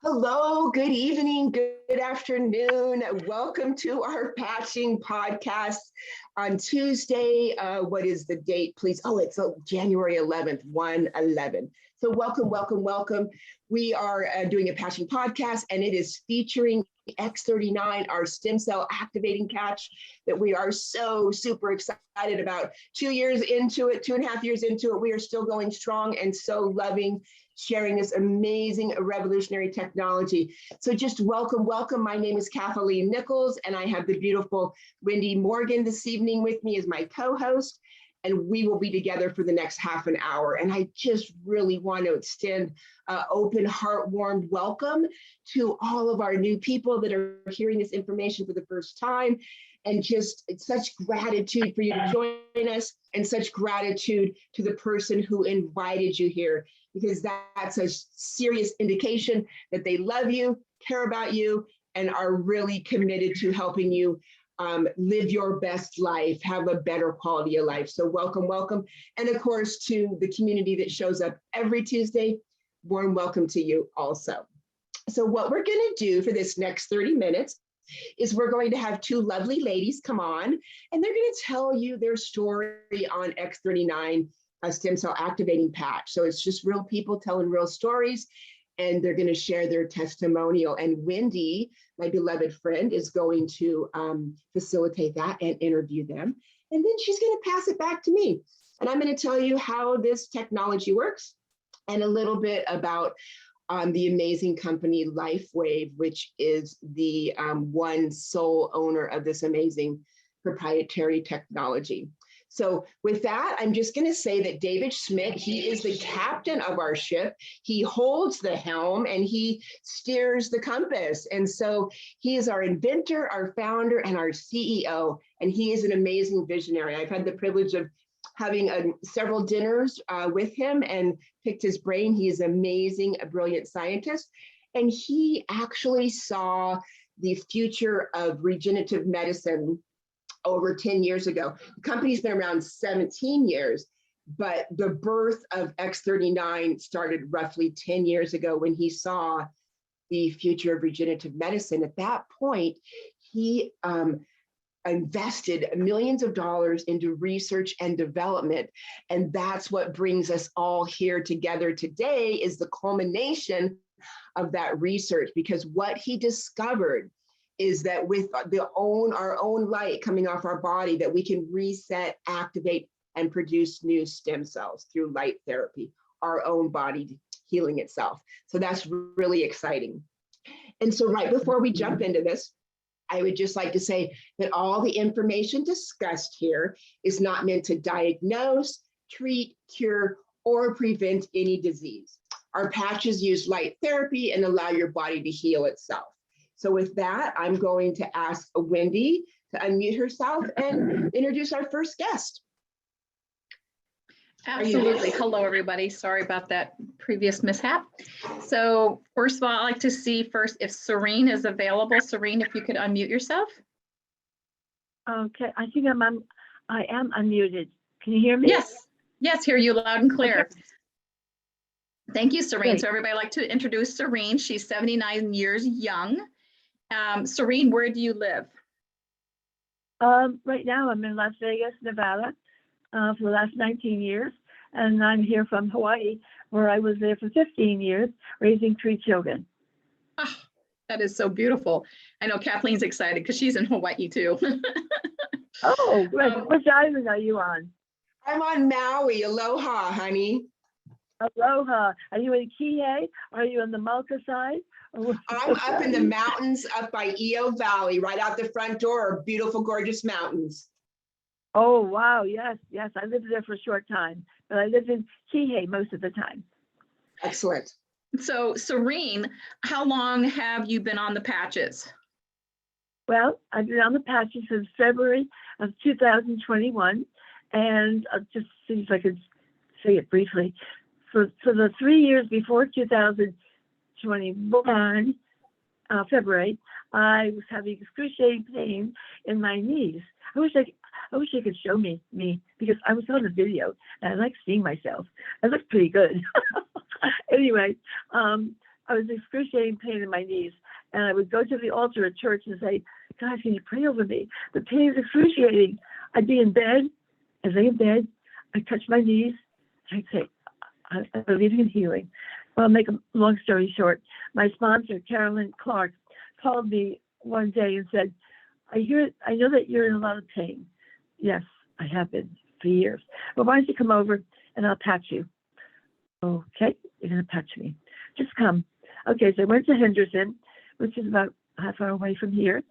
Hello, good evening, good afternoon. Welcome to our patching podcast on Tuesday. What is the date, please? Oh, it's January 11th, 1/11. So welcome. We are doing a patching podcast, and it is featuring X39, our stem cell activating patch that we are so super excited about. 2 years into it, 2.5 years into it, we are still going strong and so loving sharing this amazing revolutionary technology. So just welcome. My name is Kathaleen Nichols, and I have the beautiful Wendy Morgan this evening with me as my co-host, and we will be together for the next half an hour. And I just really want to extend open, heart-warmed welcome to all of our new people that are hearing this information for the first time. And just such gratitude for you to join us, and such gratitude to the person who invited you here, because that's a serious indication that they love you, care about you, and are really committed to helping you live your best life, have a better quality of life. So welcome. And of course, to the community that shows up every Tuesday, warm welcome to you also. So what we're gonna do for this next 30 minutes is we're going to have two lovely ladies come on, and they're going to tell you their story on X39 stem cell activating patch. So it's just real people telling real stories, and they're going to share their testimonial. And Wendy, my beloved friend, is going to facilitate that and interview them. And then she's going to pass it back to me. And I'm going to tell you how this technology works and a little bit about the amazing company LifeWave, which is the one sole owner of this amazing proprietary technology. So with that, I'm just going to say that David Schmidt, he is the captain of our ship. He holds the helm and he steers the compass. And so he is our inventor, our founder, and our CEO. And he is an amazing visionary. I've had the privilege of having several dinners with him and picked his brain. He is amazing, a brilliant scientist. And he actually saw the future of regenerative medicine over 10 years ago. The company's been around 17 years, but the birth of X39 started roughly 10 years ago when he saw the future of regenerative medicine. At that point, he invested millions of dollars into research and development. And that's what brings us all here together today, is the culmination of that research, because what he discovered is that with our own light coming off our body, that we can reset, activate, and produce new stem cells through light therapy, our own body healing itself. So that's really exciting. And so right before we jump into this, I would just like to say that all the information discussed here is not meant to diagnose, treat, cure, or prevent any disease. Our patches use light therapy and allow your body to heal itself. So with that, I'm going to ask Wendy to unmute herself and introduce our first guest. Absolutely. Hello, everybody. Sorry about that previous mishap. So first of all, I'd like to see first if Serene is available. Serene, if you could unmute yourself. Okay, I think I am unmuted. Can you hear me? Yes, hear you loud and clear. Okay. Thank you, Serene. Great. So everybody, I'd like to introduce Serene. She's 79 years young. Serene, where do you live? Right now I'm in Las Vegas, Nevada, for the last 19 years. And I'm here from Hawaii, where I was there for 15 years, raising 3 children. Oh, that is so beautiful. I know Kathleen's excited because she's in Hawaii too. Oh, great. Which island are you on? I'm on Maui. Aloha, honey. Aloha. Are you in Kihei? Are you on the Malka side? I'm up in the mountains up by Eo Valley, right out the front door, beautiful, gorgeous mountains. Oh, wow. Yes. I lived there for a short time, but I lived in Kihei most of the time. Excellent. So Serene, how long have you been on the patches? Well, I've been on the patches since February of 2021, and I'll just see if I could say it briefly. For the 3 years before 2021, February, I was having excruciating pain in my knees. I wish I could show me because I was on a video and I like seeing myself. I look pretty good. Anyway, I was excruciating pain in my knees. And I would go to the altar at church and say, God, can you pray over me? The pain is excruciating. I'd be in bed. I'd lay in bed. I'd touch my knees. I'd say, I believe in healing. Well, I'll make a long story short. My sponsor, Kathaleen, called me one day and said, I know that you're in a lot of pain. Yes, I have been for years. Well, why don't you come over and I'll patch you? Okay, you're going to patch me. Just come. Okay, so I went to Henderson, which is about half hour away from here.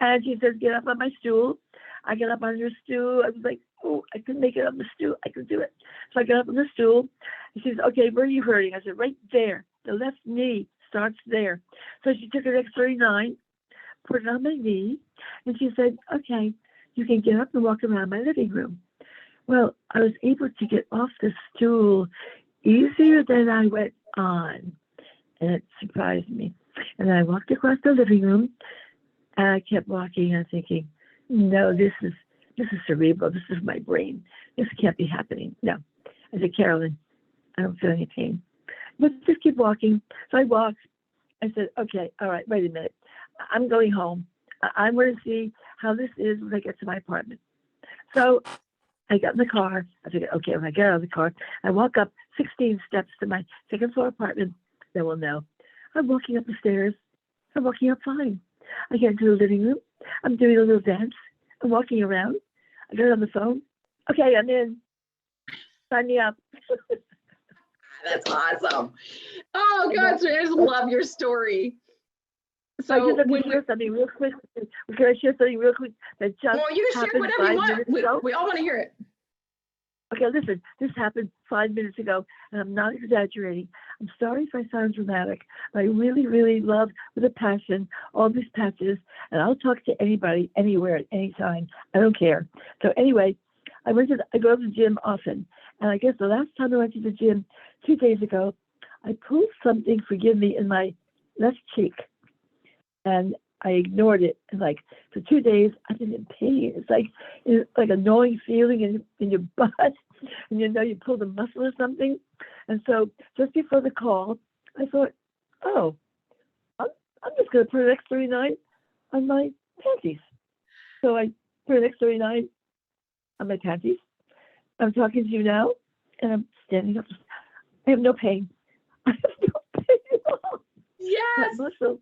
And she says, get up on my stool. I get up on her stool. I was like, oh, I couldn't make it on the stool. I could do it. So I got up on the stool. And she says, okay, where are you hurting? I said, right there. The left knee starts there. So she took an X39, put it on my knee, and she said, okay, you can get up and walk around my living room. Well, I was able to get off the stool easier than I went on. And it surprised me. And I walked across the living room, and I kept walking and thinking, no, this is cerebral. This is my brain. This can't be happening. No. I said, Kathaleen, I don't feel any pain. But just keep walking. So I walked. I said, okay, all right, wait a minute. I'm going home. I'm going to see how this is when I get to my apartment. So I got in the car. I figured, okay, when I get out of the car, I walk up 16 steps to my second floor apartment. They will know. I'm walking up the stairs. I'm walking up fine. I get into the living room. I'm doing a little dance. I'm walking around. I get on the phone. Okay, I'm in. Sign me up. That's awesome. Oh, God, I just love your story. So So let me share something real quick. Can I share something real quick that just well, you can share happened whatever you 5 want. minutes ago? We all want to hear it. Okay, listen, this happened 5 minutes ago, and I'm not exaggerating. I'm sorry if I sound dramatic, but I really, really love with a passion all these patches, and I'll talk to anybody, anywhere, at any time. I don't care. So anyway, I go to the gym often, and I guess the last time I went to the gym 2 days ago, I pulled something, forgive me, in my left cheek, and I ignored it. And like for 2 days, I've been in pain. It's like a gnawing feeling in your butt, and you pulled a muscle or something. And so just before the call, I thought, oh, I'm just going to put an X39 on my panties. So I put an X39 on my panties. I'm talking to you now, and I'm standing up. I have no pain. I have no pain at all. Yes. That muscle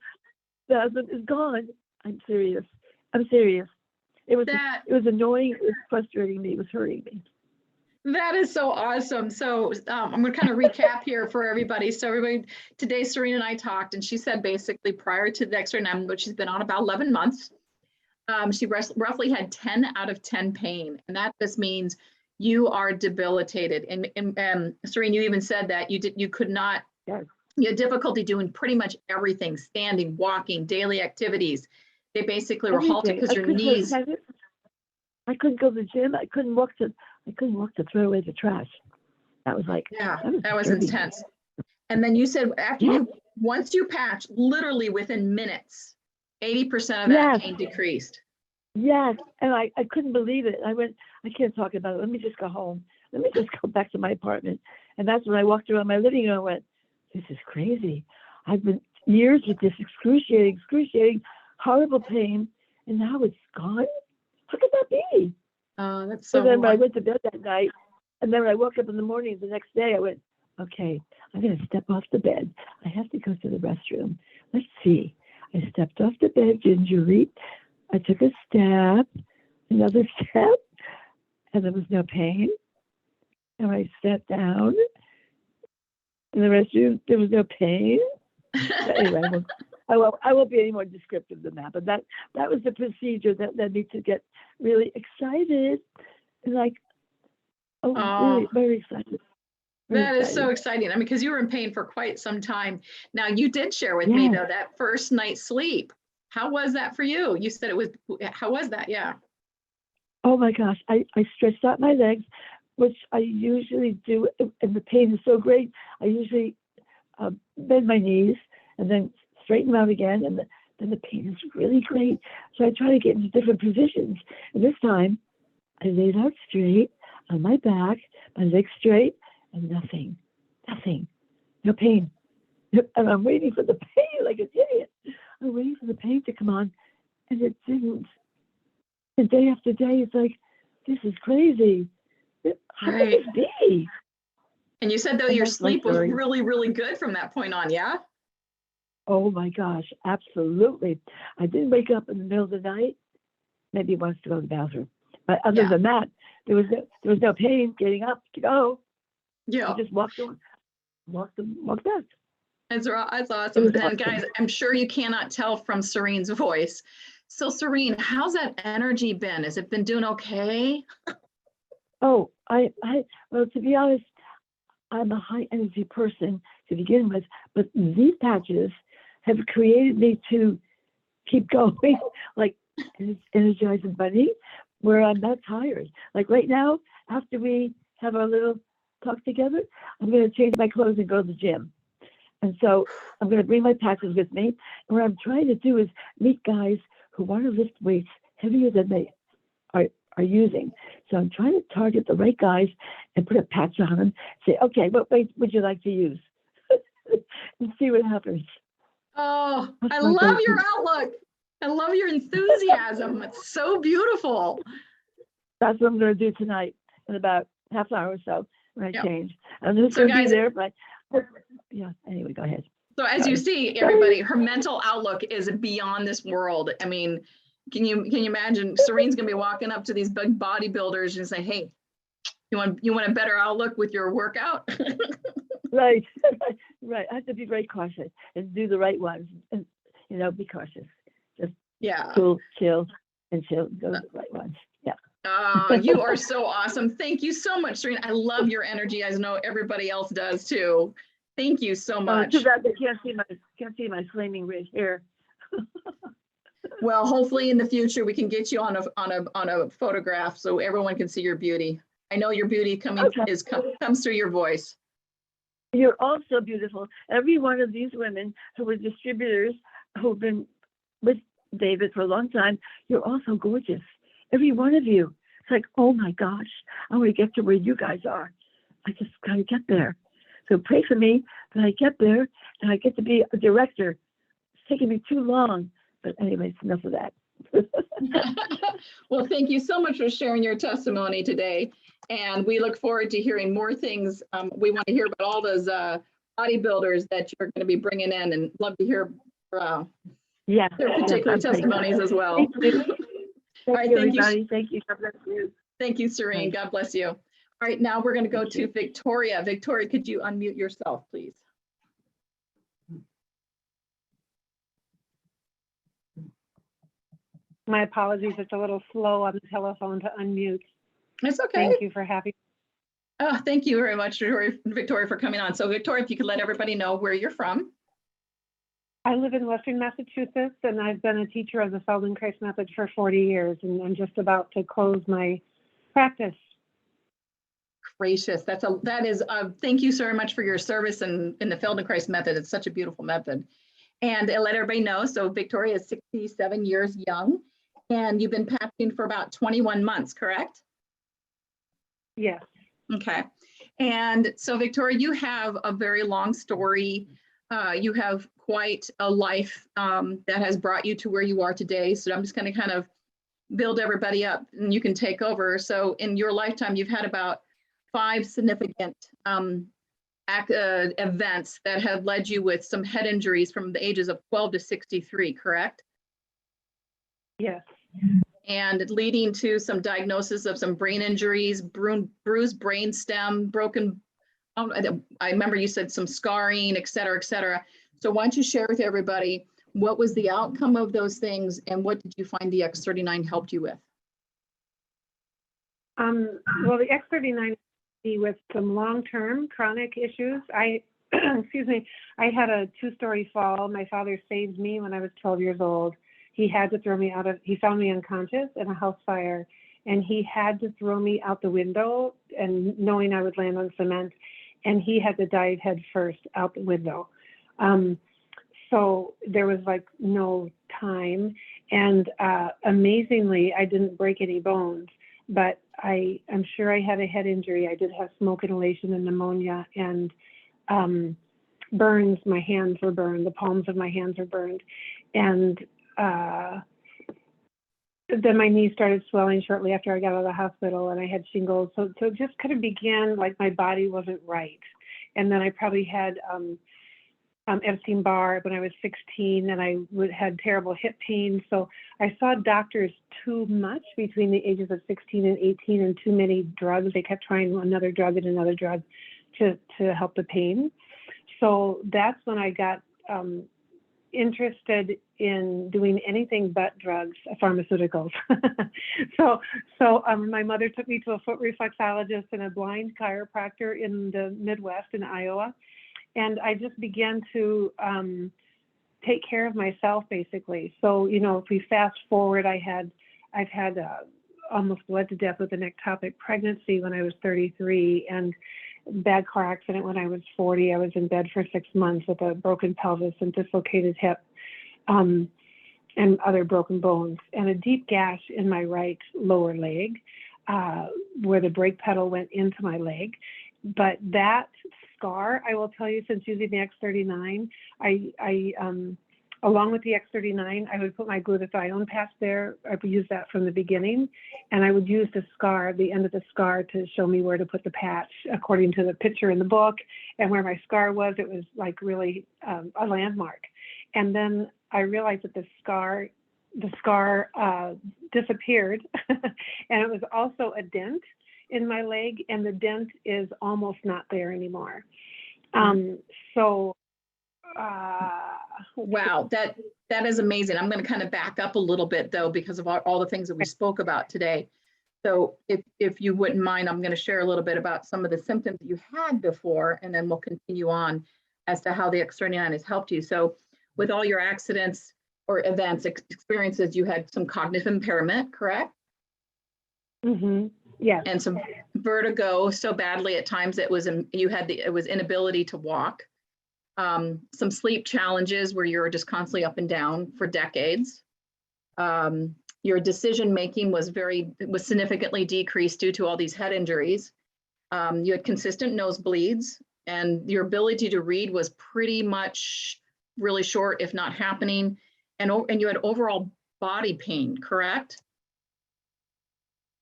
spasm is gone. I'm serious. It was annoying. It was frustrating me. It was hurting me. That is so awesome. So I'm going to kind of recap here for everybody. So everybody, today Serene and I talked, and she said basically prior to the X39, which she's been on about 11 months, she roughly had 10 out of 10 pain. And that just means you are debilitated. And Serene, you even said that you could not, Yes. You had difficulty doing pretty much everything, standing, walking, daily activities. They basically were halted because your knees. I couldn't go to the gym. I couldn't walk to throw away the trash. That was like, Yeah, that was disturbing. intense. And then you said once you patched, literally within minutes, 80% of that pain decreased. Yes, and I couldn't believe it. I went, I can't talk about it. Let me just go home. Let me just go back to my apartment. And that's when I walked around my living room and went, this is crazy. I've been years with this excruciating, horrible pain, and now it's gone. How could that be? Oh, that's so. So then when I went to bed that night, and then when I woke up in the morning the next day, I went, okay, I'm going to step off the bed. I have to go to the restroom. Let's see. I stepped off the bed gingerly. I took a step, another step, and there was no pain. And I sat down. In the restroom, there was no pain. But anyway, I won't be any more descriptive than that. But that was the procedure that led me to get really excited, and like, really very excited. That is so exciting. I mean, because you were in pain for quite some time. Now, you did share with me though that first night's sleep. How was that for you? You said it was. How was that? Yeah. Oh my gosh, I stretched out my legs, which I usually do, and the pain is so great. I usually bend my knees and then straighten them out again, and then the pain is really great. So I try to get into different positions. And this time, I laid out straight on my back, my legs straight, and nothing, no pain. And I'm waiting for the pain like an idiot. I'm waiting for the pain to come on, and it didn't. And day after day, it's like, this is crazy. How could this be? And you said, though, And your that's my sleep was story. really, really good from that point on, yeah? Oh my gosh, absolutely. I didn't wake up in the middle of the night, maybe once to go to the bathroom. But other Yeah. than that, there was no pain getting up to go. Yeah. I just walked back. That's It awesome. was And awesome. guys, I'm sure you cannot tell from Serene's voice. So Serene, how's that energy been? Has it been doing okay? Oh, well, to be honest, I'm a high energy person to begin with, but these patches have created me to keep going, like energizing bunny, where I'm not tired. Like right now, after we have our little talk together, I'm going to change my clothes and go to the gym. And so I'm going to bring my patches with me. And what I'm trying to do is meet guys who want to lift weights heavier than they are using. So I'm trying to target the right guys and put a patch on them. Say, okay, what weight would you like to use? And see what happens. Oh, That's I my love your go-to. outlook. I love your enthusiasm. It's so beautiful. That's what I'm going to do tonight in about half an hour or so when I Yep. change. I'm just So going to be guys, there, but yeah, anyway, go ahead. so as you see, everybody, her mental outlook is beyond this world. I mean, can you imagine Serene's gonna be walking up to these big bodybuilders and say, hey, you want a better outlook with your workout? Right, right. I have to be very cautious and do the right ones and, be cautious. Just Yeah. cool, chill, and chill. Go to the right ones. Yeah. You are so awesome. Thank you so much, Serene. I love your energy. I know everybody else does too. Thank you so much. Too bad they can't see my flaming red hair. Well, hopefully in the future we can get you on a photograph so everyone can see your beauty. I know your beauty comes through your voice. You're all so beautiful. Every one of these women who were distributors who've been with David for a long time, you're all so gorgeous. Every one of you. It's like, oh my gosh, I want to get to where you guys are. I just got to get there. So pray for me that I get there and I get to be a director. It's taking me too long. But anyways, enough of that. Well, thank you so much for sharing your testimony today. And we look forward to hearing more things. We want to hear about all those bodybuilders that you're going to be bringing in, and love to hear Yeah, their particular testimonies as well. Thank you. All right, thank you. Everybody. Thank you. God bless you. Thank you, Serene. God bless you. All right, now we're going to go to Victoria. Victoria, could you unmute yourself, please? My apologies, it's a little slow on the telephone to unmute. It's okay. Thank you for having me. Oh, thank you very much, Victoria, for coming on. So Victoria, if you could let everybody know where you're from. I live in Western Massachusetts, and I've been a teacher of the Feldenkrais method for 40 years, and I'm just about to close my practice. Gracious. Thank you so much for your service in the Feldenkrais method. It's such a beautiful method. And let everybody know, so Victoria is 67 years young, and you've been patching for about 21 months, correct? Yes. Okay. And so Victoria, you have a very long story. You have quite a life that has brought you to where you are today. So I'm just going to kind of build everybody up and you can take over. So in your lifetime, you've had about 5 significant events that have led you with some head injuries from the ages of 12 to 63, correct? Yes. And leading to some diagnosis of some brain injuries, bruised brainstem, broken, I remember you said some scarring, et cetera, et cetera. So why don't you share with everybody, what was the outcome of those things and what did you find the X39 helped you with? Well, the X39 with some long-term chronic issues. Excuse me, I had a 2-story fall. My father saved me when I was 12 years old. He had to throw me he found me unconscious in a house fire, and he had to throw me out the window, and knowing I would land on cement, and he had to dive head first out the window. So there was like no time, and amazingly, I didn't break any bones, but I'm sure I had a head injury. I did have smoke inhalation and pneumonia, and burns. My hands were burned. The palms of my hands were burned. And then my knee started swelling shortly after I got out of the hospital, and I had shingles. So it just kind of began like my body wasn't right. And then I probably had Epstein-Barr when I was 16, and I had terrible hip pain. So I saw doctors too much between the ages of 16 and 18, and too many drugs. They kept trying another drug and another drug to help the pain. So that's when I got interested in doing anything but drugs, pharmaceuticals. So my mother took me to a foot reflexologist and a blind chiropractor in the Midwest in Iowa. And I just began to take care of myself, basically. So, you know, if we fast forward, I've had almost bled to death with an ectopic pregnancy when I was 33, and bad car accident when I was 40. I was in bed for 6 months with a broken pelvis and dislocated hip, and other broken bones, and a deep gash in my right lower leg, where the brake pedal went into my leg. But that scar, I will tell you, since using the X39, I along with the X39, I would put my glutathione patch there. I would use that from the beginning, and I would use the scar, the end of the scar, to show me where to put the patch according to the picture in the book. And where my scar was, it was like really a landmark. And then I realized that the scar disappeared, and it was also a dent in my leg, and the dent is almost not there anymore. Wow, that is amazing. I'm going to kind of back up a little bit, though, because of all the things that we spoke about today. So if you wouldn't mind, I'm going to share a little bit about some of the symptoms you had before, and then we'll continue on as to how the X39 has helped you. So with all your accidents or events, experiences, you had some cognitive impairment, correct? Mm-hmm. Yeah. And some vertigo so badly at times it was inability to walk. Some sleep challenges where you're just constantly up and down for decades. Your decision making was significantly decreased due to all these head injuries. You had consistent nosebleeds, and your ability to read was pretty much really short, if not happening. And you had overall body pain, correct?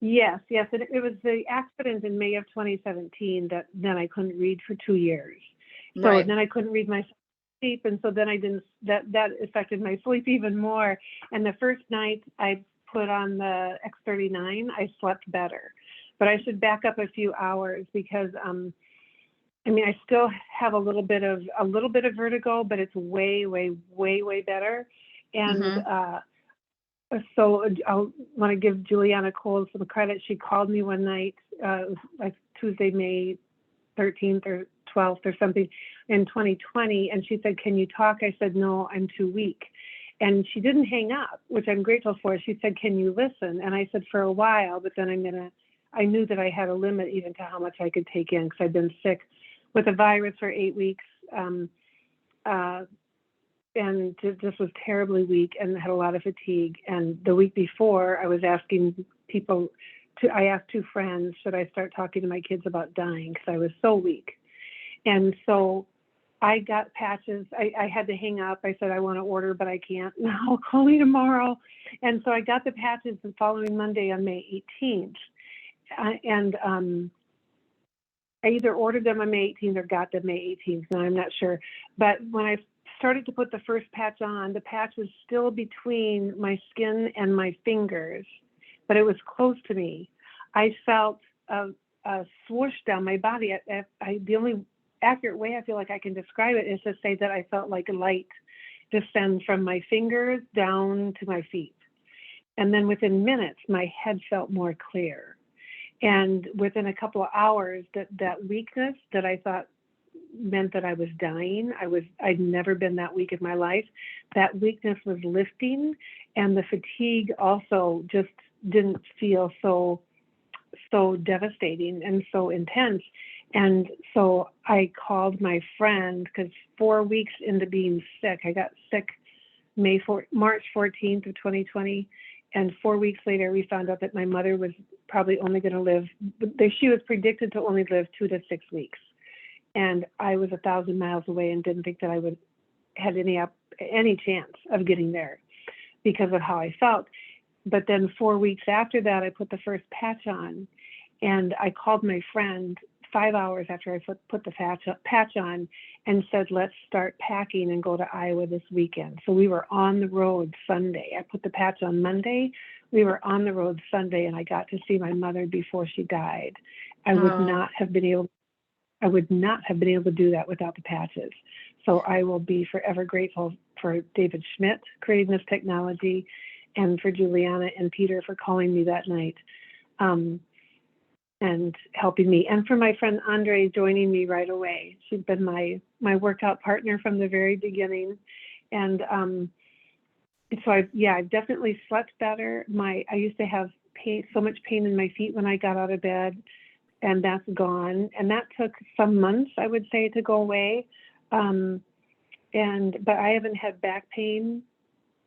Yes. It was the accident in May of 2017 that then I couldn't read for 2 years. So Right. then I couldn't read my sleep, and so then I didn't. That affected my sleep even more. And the first night I put on the X39, I slept better. But I should back up a few hours because I still have a little bit of vertigo, but it's way better. And so I want to give Juliana Cole some credit. She called me one night, like Tuesday, May 13th or 12th or something in 2020. And she said, "Can you talk?" I said, "No, I'm too weak." And she didn't hang up, which I'm grateful for. She said, "Can you listen?" And I said, "For a while," but then I knew that I had a limit even to how much I could take in, because I'd been sick with a virus for 8 weeks. And just was terribly weak and had a lot of fatigue. And the week before, I was asking people, I asked 2 friends, should I start talking to my kids about dying, because I was so weak. And so I got patches. I had to hang up. I said, "I want to order, but I can't now. Call me tomorrow." And so I got the patches the following Monday on May 18th. And I either ordered them on May 18th or got them May 18th. Now I'm not sure. But when I started to put the first patch on, the patch was still between my skin and my fingers, but it was close to me. I felt a swoosh down my body. The only accurate way I feel like I can describe it is to say that I felt like light descend from my fingers down to my feet. And then within minutes, my head felt more clear. And within a couple of hours, that weakness that I thought meant that I was dying, I'd never been that weak in my life. That weakness was lifting, and the fatigue also just didn't feel so devastating and so intense. And so I called my friend, because 4 weeks into being sick, I got sick March 14th of 2020. And 4 weeks later, we found out that my mother was probably only going to live, she was predicted to only live 2 to 6 weeks. And I was 1,000 miles away and didn't think that I would had any chance of getting there because of how I felt. But then 4 weeks after that, I put the first patch on, and I called my friend 5 hours after I put the patch on and said, let's start packing and go to Iowa this weekend. So we were on the road Sunday. I put the patch on Monday. We were on the road Sunday, and I got to see my mother before she died. I would not have been able to do that without the patches. So I will be forever grateful for David Schmidt creating this technology, and for Juliana and Peter for calling me that night and helping me, and for my friend Andre joining me right away. She's been my workout partner from the very beginning. And so I've definitely slept better. I used to have so much pain in my feet when I got out of bed, and that's gone. And that took some months, I would say, to go away. But I haven't had back pain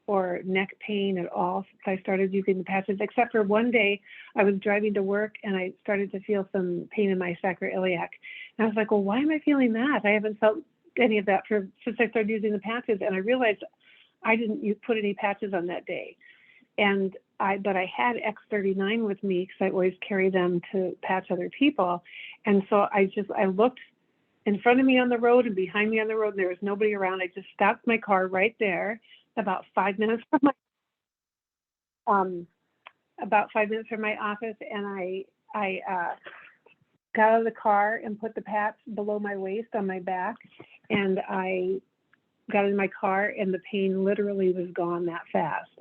or neck pain at all since I started using the patches, except for one day I was driving to work and I started to feel some pain in my sacroiliac. And I was like, well, why am I feeling that? I haven't felt any of that since I started using the patches. And I realized I didn't put any patches on that day. But I had X39 with me because I always carry them to patch other people. And so I looked in front of me on the road and behind me on the road, and there was nobody around. I just stopped my car right there, about 5 minutes from my office, and I got out of the car and put the patch below my waist on my back, and I got in my car, and the pain literally was gone that fast.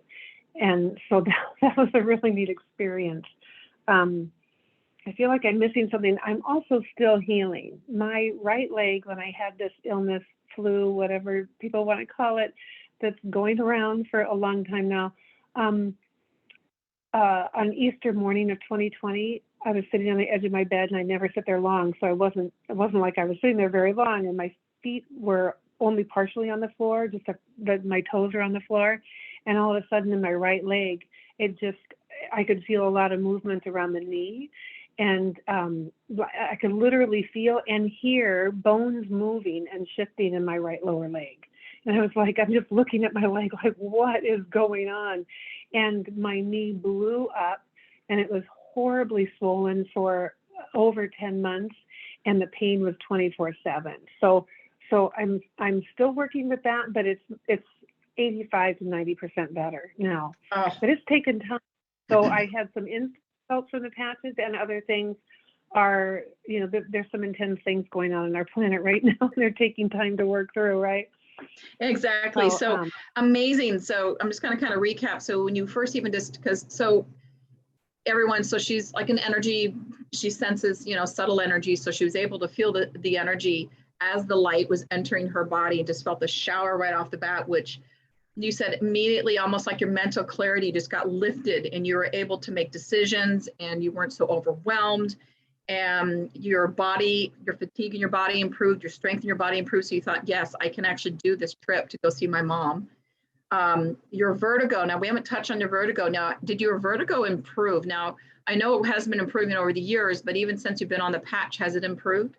And so that was a really neat experience. I feel like I'm missing something. I'm also still healing. My right leg, when I had this illness, flu, whatever people want to call it, that's going around for a long time now. On Easter morning of 2020, I was sitting on the edge of my bed, and I never sit there long, so it wasn't like I was sitting there very long, and my feet were only partially on the floor, just my toes are on the floor, and all of a sudden in my right leg, I could feel a lot of movement around the knee, and I could literally feel and hear bones moving and shifting in my right lower leg. And I was like, I'm just looking at my leg like, what is going on? And my knee blew up, and it was horribly swollen for over 10 months, and the pain was 24/7. So I'm still working with that, but it's 85 to 90% better now. Oh. But it's taken time. So I had some insults from the patches, and other things are, there's some intense things going on in our planet right now. They're taking time to work through, right? Exactly. So amazing. So I'm just going to kind of recap. So when you first even so she's like an energy, she senses, subtle energy. So she was able to feel the energy as the light was entering her body, and just felt the shower right off the bat, which you said immediately, almost like your mental clarity just got lifted, and you were able to make decisions, and you weren't so overwhelmed, and your fatigue in your body improved, your strength in your body improved. So you thought, yes, I can actually do this trip to go see my mom. Your vertigo, now we haven't touched on your vertigo. Now, did your vertigo improve? Now, I know it has been improving over the years, but even since you've been on the patch, has it improved?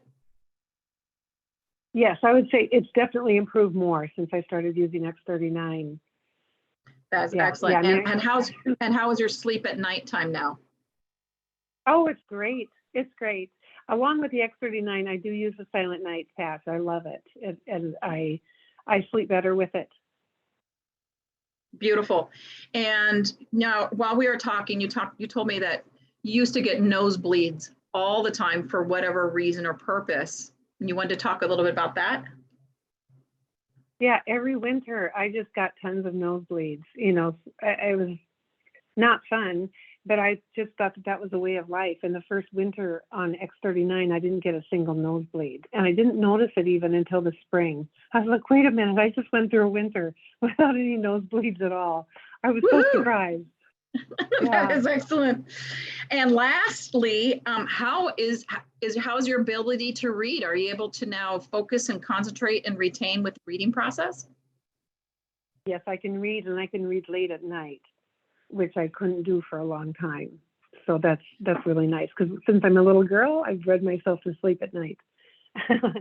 Yes, I would say it's definitely improved more since I started using X39. That's excellent. Yeah, and how is your sleep at nighttime now? Oh, it's great. It's great. Along with the X39, I do use the Silent Night patch. I love it, and I sleep better with it. Beautiful. And now, while we were talking, you told me that you used to get nosebleeds all the time for whatever reason or purpose. And you wanted to talk a little bit about that? Yeah, every winter I just got tons of nosebleeds. It was not fun, but I just thought that was a way of life. And the first winter on X39, I didn't get a single nosebleed. And I didn't notice it even until the spring. I was like, wait a minute, I just went through a winter without any nosebleeds at all. I was so surprised. That is excellent. And lastly, how is your ability to read? Are you able to now focus and concentrate and retain with the reading process? Yes, I can read, and I can read late at night, which I couldn't do for a long time. So that's really nice, because since I'm a little girl, I've read myself to sleep at night. So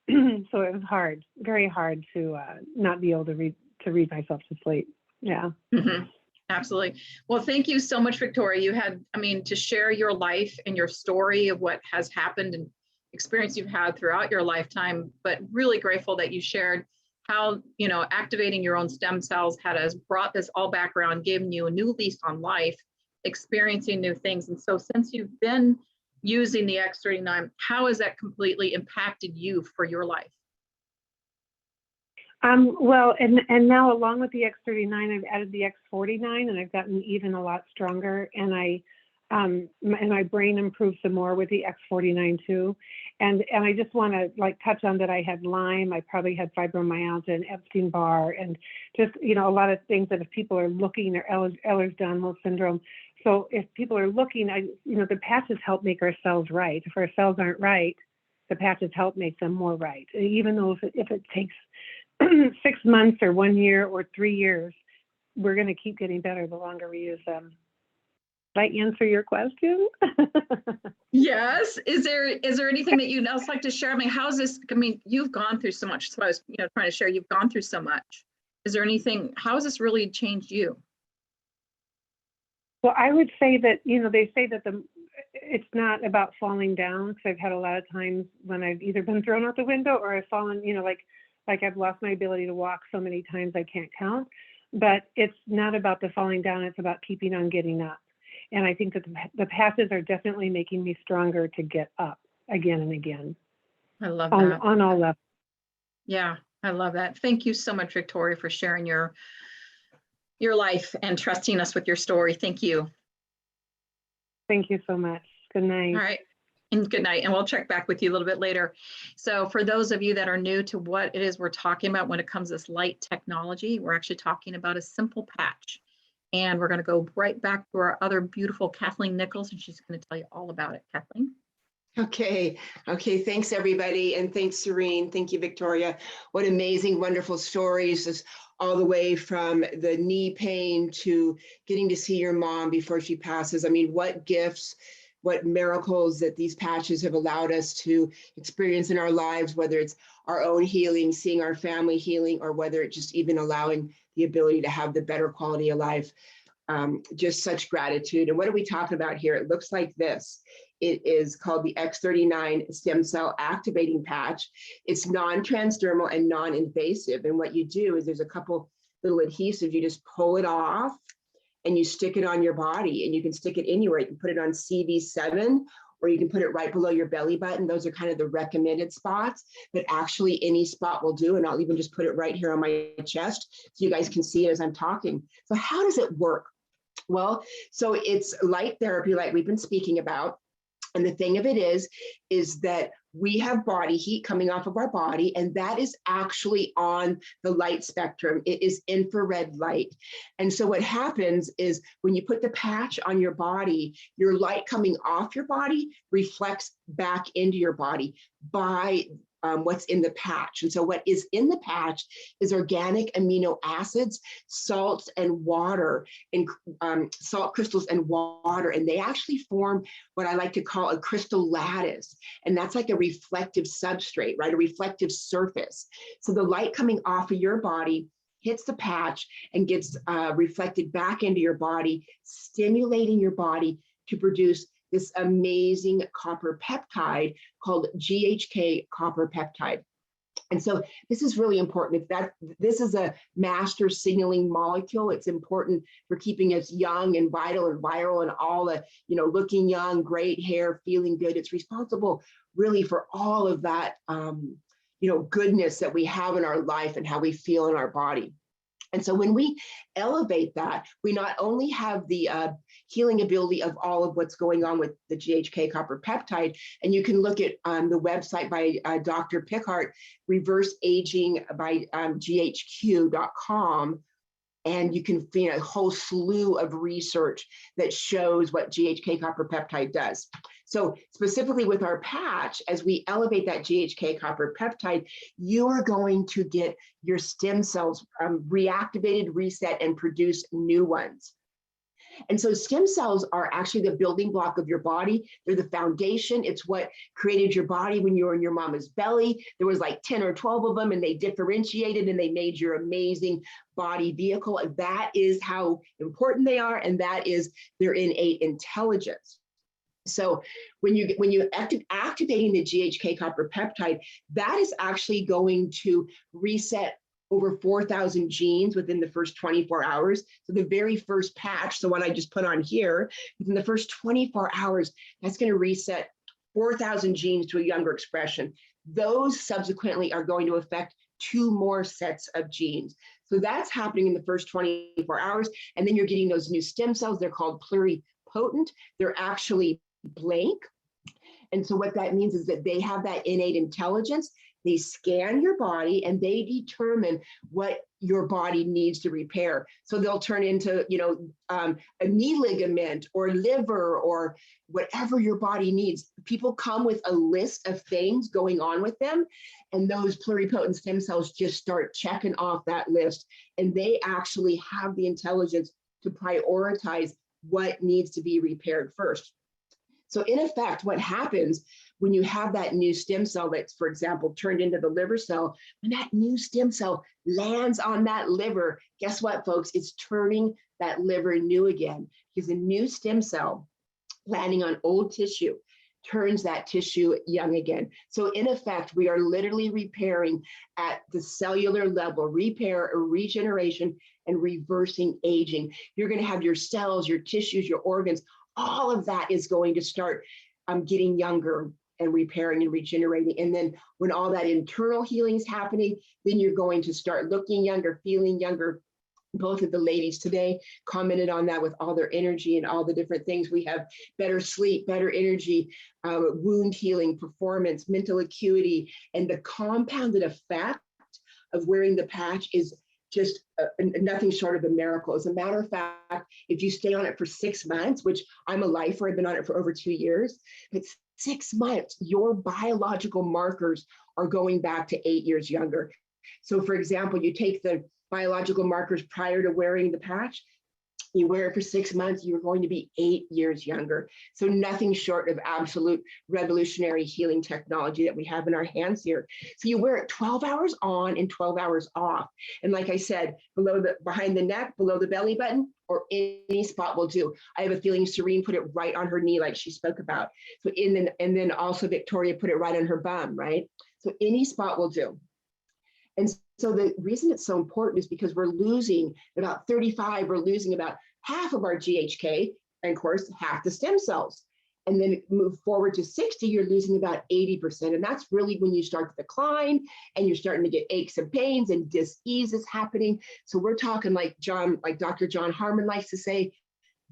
it was hard, very hard to not be able to read myself to sleep. Yeah. Mm-hmm. Absolutely. Well, thank you so much, Victoria. You had, to share your life and your story of what has happened and experience you've had throughout your lifetime, but really grateful that you shared how, activating your own stem cells has brought this all back around, given you a new lease on life, experiencing new things. And so since you've been using the X39, how has that completely impacted you for your life? Well, and now along with the X39, I've added the X49, and I've gotten even a lot stronger. And and my brain improved some more with the X49 too. And I just want to touch on that. I had Lyme. I probably had fibromyalgia and Epstein-Barr, and just a lot of things that if people are looking, or Ehlers-Danlos syndrome. So if people are looking, the patches help make our cells right. If our cells aren't right, the patches help make them more right. Even though if it takes 6 months or 1 year or 3 years, we're going to keep getting better the longer we use them. Did I answer your question? Yes. Is there anything that you'd else like to share? How's this? You've gone through so much. So I was, trying to share. You've gone through so much. Is there anything? How has this really changed you? Well, I would say that they say that it's not about falling down, because I've had a lot of times when I've either been thrown out the window or I've fallen. Like I've lost my ability to walk so many times I can't count. But it's not about the falling down. It's about keeping on getting up. And I think that the patches are definitely making me stronger to get up again and again. I love that. On all levels. Yeah, I love that. Thank you so much, Victoria, for sharing your life and trusting us with your story. Thank you. Thank you so much. Good night. All right. And good night. And we'll check back with you a little bit later. So for those of you that are new to what it is we're talking about when it comes to this light technology, we're actually talking about a simple patch. And we're going to go right back to our other beautiful Kathaleen Nichols, and she's going to tell you all about it. Kathaleen. Okay. Thanks, everybody. And thanks, Serene. Thank you, Victoria. What amazing, wonderful stories, this all the way from the knee pain to getting to see your mom before she passes. What gifts, what miracles that these patches have allowed us to experience in our lives, whether it's our own healing, seeing our family healing, or whether it's just even allowing the ability to have the better quality of life. Just such gratitude. And what are we talking about here? It looks like this. It is called the X39 Stem Cell Activating Patch. It's non-transdermal and non-invasive. And what you do is there's a couple little adhesives. You just pull it off and you stick it on your body, and you can stick it anywhere. You can put it on CV7, or you can put it right below your belly button. Those are kind of the recommended spots, but actually any spot will do. And I'll even just put it right here on my chest so you guys can see it as I'm talking. So how does it work? Well, so it's light therapy like we've been speaking about. And the thing of it is that we have body heat coming off of our body, and that is actually on the light spectrum. It is infrared light. And so what happens is when you put the patch on your body, your light coming off your body reflects back into your body by what's in the patch. And so what is in the patch is organic amino acids, salts, and water, and salt crystals and water. And they actually form what I like to call a crystal lattice. And that's like a reflective substrate, right? A reflective surface. So the light coming off of your body hits the patch and gets reflected back into your body, stimulating your body to produce this amazing copper peptide called GHK copper peptide. And so this is really important. This is a master signaling molecule. It's important for keeping us young and vital and viral and all the, looking young, great hair, feeling good. It's responsible really for all of that, goodness that we have in our life and how we feel in our body. And so when we elevate that, we not only have the healing ability of all of what's going on with the GHK copper peptide, and you can look at the website by Dr. Pickart, Reverse Aging by GHQ.com, and you can find a whole slew of research that shows what GHK copper peptide does. So specifically with our patch, as we elevate that GHK copper peptide, you are going to get your stem cells reactivated, reset, and produce new ones. And so stem cells are actually the building block of your body. They're the foundation. It's what created your body when you were in your mama's belly. There was like 10 or 12 of them, and they differentiated and they made your amazing body vehicle. And that is how important they are. And that is their innate intelligence. So when you activating the GHK copper peptide, that is actually going to reset over 4,000 genes within the first 24 hours. So the very first patch, the one I just put on here, within the first 24 hours, that's going to reset 4,000 genes to a younger expression. Those subsequently are going to affect 2 more sets of genes. So that's happening in the first 24 hours. And then you're getting those new stem cells. They're called pluripotent. They're actually blank. And so what that means is that they have that innate intelligence. They scan your body and they determine what your body needs to repair. So they'll turn into, a knee ligament or liver or whatever your body needs. People come with a list of things going on with them, and those pluripotent stem cells just start checking off that list. And they actually have the intelligence to prioritize what needs to be repaired first. So in effect, what happens when you have that new stem cell that's, for example, turned into the liver cell, when that new stem cell lands on that liver, guess what, folks? It's turning that liver new again, because a new stem cell landing on old tissue turns that tissue young again. So in effect, we are literally repairing at the cellular level, repair, regeneration, and reversing aging. You're going to have your cells, your tissues, your organs, all of that is going to start getting younger and repairing and regenerating. And then when all that internal healing is happening, then you're going to start looking younger, feeling younger. Both of the ladies today commented on that with all their energy and all the different things. We have better sleep, better energy, wound healing, performance, mental acuity, and the compounded effect of wearing the patch is just nothing short of a miracle. As a matter of fact, if you stay on it for 6 months, which I'm a lifer, I've been on it for over 2 years, but 6 months, your biological markers are going back to 8 years younger. So for example, you take the biological markers prior to wearing the patch, you wear it for 6 months, you're going to be 8 years younger. So nothing short of absolute revolutionary healing technology that we have in our hands here. So you wear it 12 hours on and 12 hours off. And like I said, behind the neck, below the belly button, or any spot will do. I have a feeling Serene put it right on her knee like she spoke about. So and then also Victoria put it right on her bum, right? So any spot will do. And so the reason it's so important is because we're losing about 35, we're losing about half of our GHK, and of course, half the stem cells. And then move forward to 60, you're losing about 80%. And that's really when you start to decline and you're starting to get aches and pains and dis-ease is happening. So we're talking like Dr. John Harmon likes to say,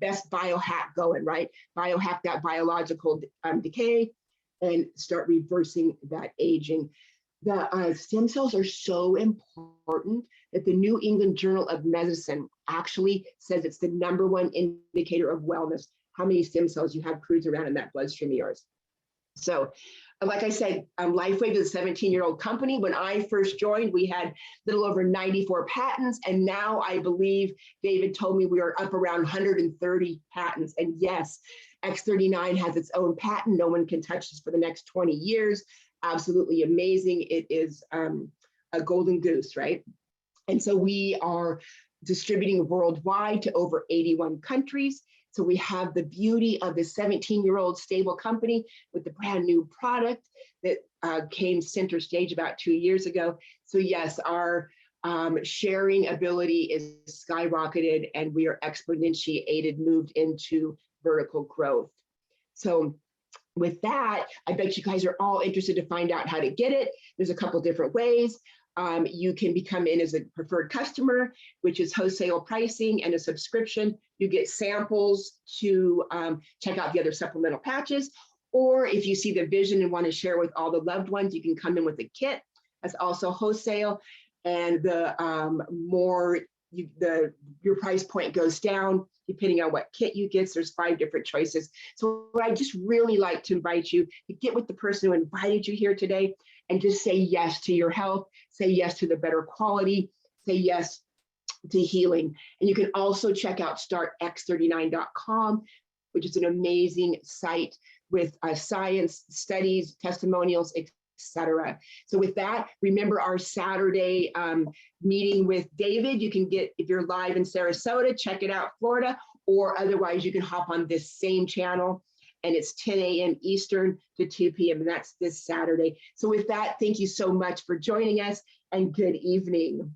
best biohack going, right? Biohack that biological decay and start reversing that aging. The stem cells are so important that the New England Journal of Medicine actually says it's the #1 indicator of wellness, how many stem cells you have cruise around in that bloodstream of yours. So like I said, LifeWave is a 17-year-old company. When I first joined, we had a little over 94 patents. And now I believe David told me we are up around 130 patents. And yes, X39 has its own patent. No one can touch this for the next 20 years. Absolutely amazing. It is a golden goose, right? And so we are distributing worldwide to over 81 countries. So we have the beauty of this 17-year-old stable company with the brand new product that came center stage about 2 years ago. So yes, our sharing ability is skyrocketed and we are exponentiated, moved into vertical growth. So with that, I bet you guys are all interested to find out how to get it. There's a couple different ways. You can become in as a preferred customer, which is wholesale pricing and a subscription. You get samples to check out the other supplemental patches. Or if you see the vision and want to share with all the loved ones, you can come in with a kit. That's also wholesale. And the your price point goes down depending on what kit you get. There's 5 different choices. So I just really like to invite you to get with the person who invited you here today and just say yes to your health, say yes to the better quality, say yes to healing. And you can also check out startx39.com, which is an amazing site with science, studies, testimonials, etc. So with that, remember our Saturday meeting with David. You can get, if you're live in Sarasota, check it out, Florida, or otherwise you can hop on this same channel, and it's 10 a.m. Eastern to 2 p.m. and that's this Saturday. So with that, thank you so much for joining us, and good evening.